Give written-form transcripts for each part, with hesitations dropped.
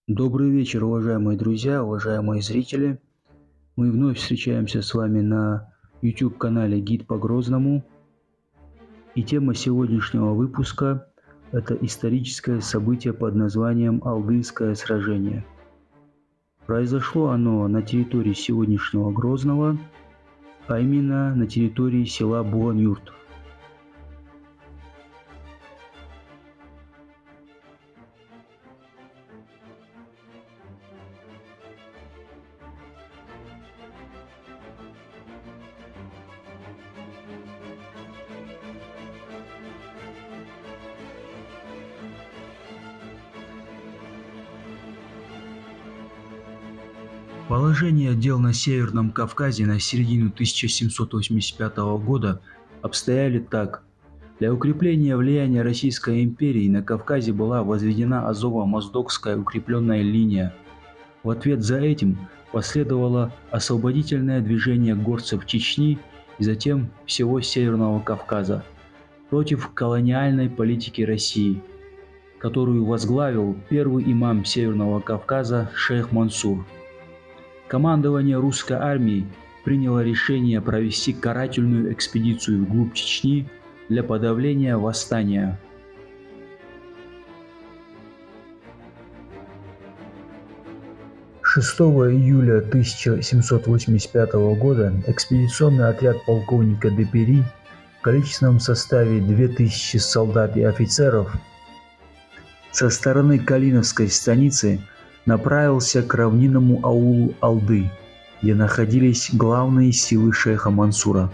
Добрый вечер, уважаемые друзья, уважаемые зрители. Мы вновь встречаемся с вами на YouTube-канале «Гид по Грозному». И тема сегодняшнего выпуска – это историческое событие под названием Алдынское сражение. Произошло оно на территории сегодняшнего Грозного, а именно на территории села Буланюрт. Положение дел на Северном Кавказе на середину 1785 года обстояли так. Для укрепления влияния Российской империи на Кавказе была возведена Азово-Моздокская укрепленная линия. В ответ за этим последовало освободительное движение горцев Чечни и затем всего Северного Кавказа против колониальной политики России, которую возглавил первый имам Северного Кавказа шейх Мансур. Командование русской армии приняло решение провести карательную экспедицию вглубь Чечни для подавления восстания. Шестого июля 1785 года экспедиционный отряд полковника Депери в количественном составе 2000 солдат и офицеров со стороны Калиновской станицы направился к равнинному аулу Алды, где находились главные силы шейха Мансура.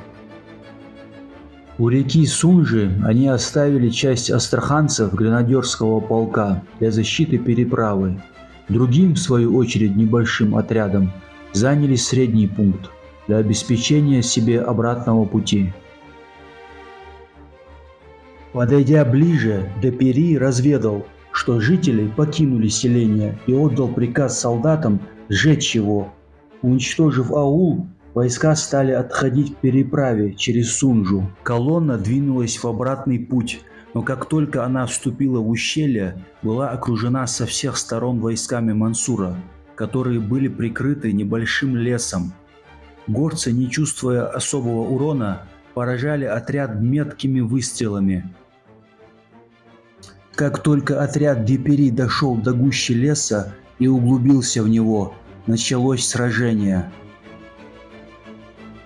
У реки Сунжи они оставили часть астраханцев гренадерского полка для защиты переправы. Другим, в свою очередь, небольшим отрядом заняли средний пункт для обеспечения себе обратного пути. Подойдя ближе, Депери разведал, что жители покинули селение, и отдал приказ солдатам сжечь его. Уничтожив аул, войска стали отходить к переправе через Сунжу. Колонна двинулась в обратный путь, но как только она вступила в ущелье, была окружена со всех сторон войсками Мансура, которые были прикрыты небольшим лесом. Горцы, не чувствуя особого урона, поражали отряд меткими выстрелами. Как только отряд Депери дошел до гущи леса и углубился в него, началось сражение.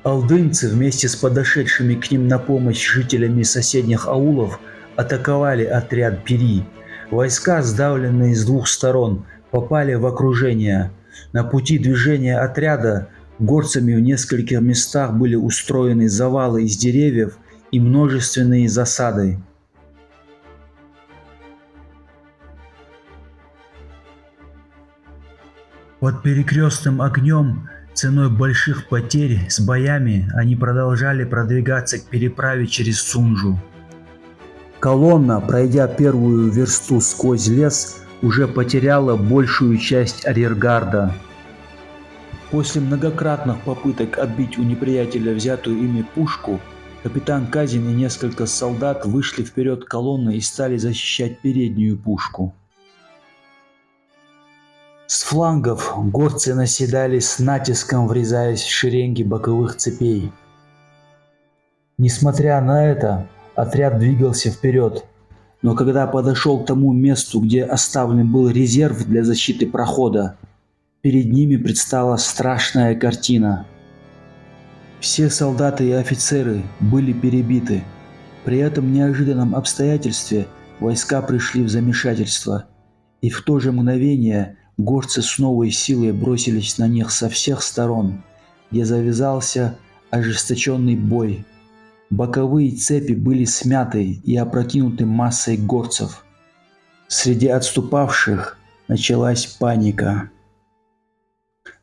Алдынцы вместе с подошедшими к ним на помощь жителями соседних аулов атаковали отряд Пери. Войска, сдавленные с двух сторон, попали в окружение. На пути движения отряда горцами в нескольких местах были устроены завалы из деревьев и множественные засады. Под перекрестным огнем, ценой больших потерь, с боями они продолжали продвигаться к переправе через Сунжу. Колонна, пройдя первую версту сквозь лес, уже потеряла большую часть арьергарда. После многократных попыток отбить у неприятеля взятую ими пушку, капитан Казин и несколько солдат вышли вперед колонны и стали защищать переднюю пушку. С флангов горцы наседали с натиском, врезаясь в шеренги боковых цепей. Несмотря на это, отряд двигался вперед, но когда подошел к тому месту, где оставлен был резерв для защиты прохода, перед ними предстала страшная картина. Все солдаты и офицеры были перебиты. При этом неожиданном обстоятельстве войска пришли в замешательство, и в то же мгновение горцы с новой силой бросились на них со всех сторон, где завязался ожесточенный бой. Боковые цепи были смяты и опрокинуты массой горцев. Среди отступавших началась паника.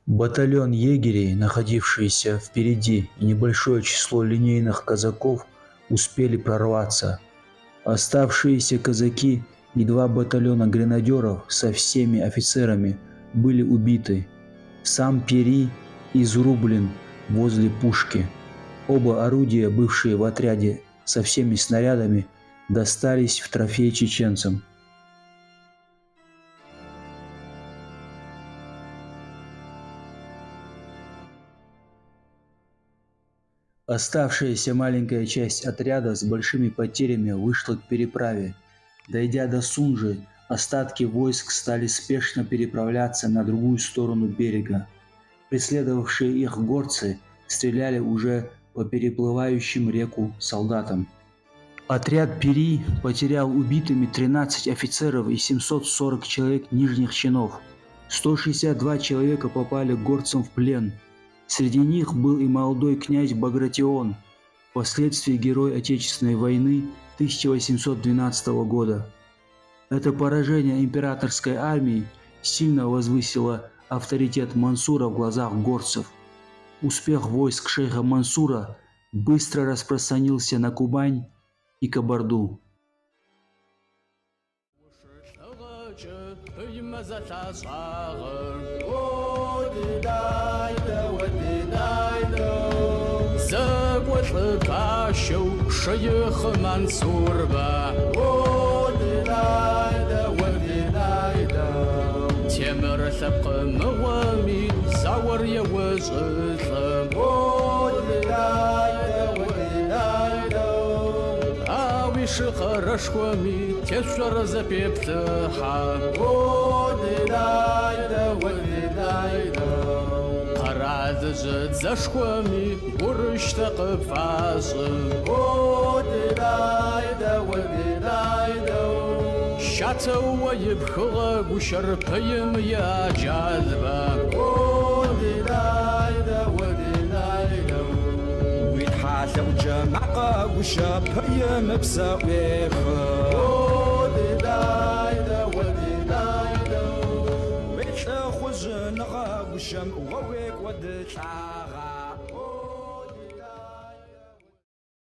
Батальон егерей, находившийся впереди, и небольшое число линейных казаков успели прорваться. Оставшиеся казаки и 2 батальона гренадеров со всеми офицерами были убиты. Сам Пери изрублен возле пушки. Оба орудия, бывшие в отряде со всеми снарядами, достались в трофей чеченцам. Оставшаяся маленькая часть отряда с большими потерями вышла к переправе. Дойдя до Сунжи, остатки войск стали спешно переправляться на другую сторону берега. Преследовавшие их горцы стреляли уже по переплывающим реку солдатам. Отряд Пири потерял убитыми 13 офицеров и 740 человек нижних чинов. 162 человека попали к горцам в плен. Среди них был и молодой князь Багратион, впоследствии герой Отечественной войны 1812 года. Это поражение императорской армии сильно возвысило авторитет Мансура в глазах горцев. Успех войск шейха Мансура быстро распространился на Кубань и Кабарду. Темир сапқы муами завар явызлым Авиши хорошками тешер запептыха Қаразы зашками бурышты қыпфасы Шатау ебхыға гушар пыйым я жазба ويتحالو جماعة وشابية مبساويخة ويتخوز نغا وشم وويك ودتاغا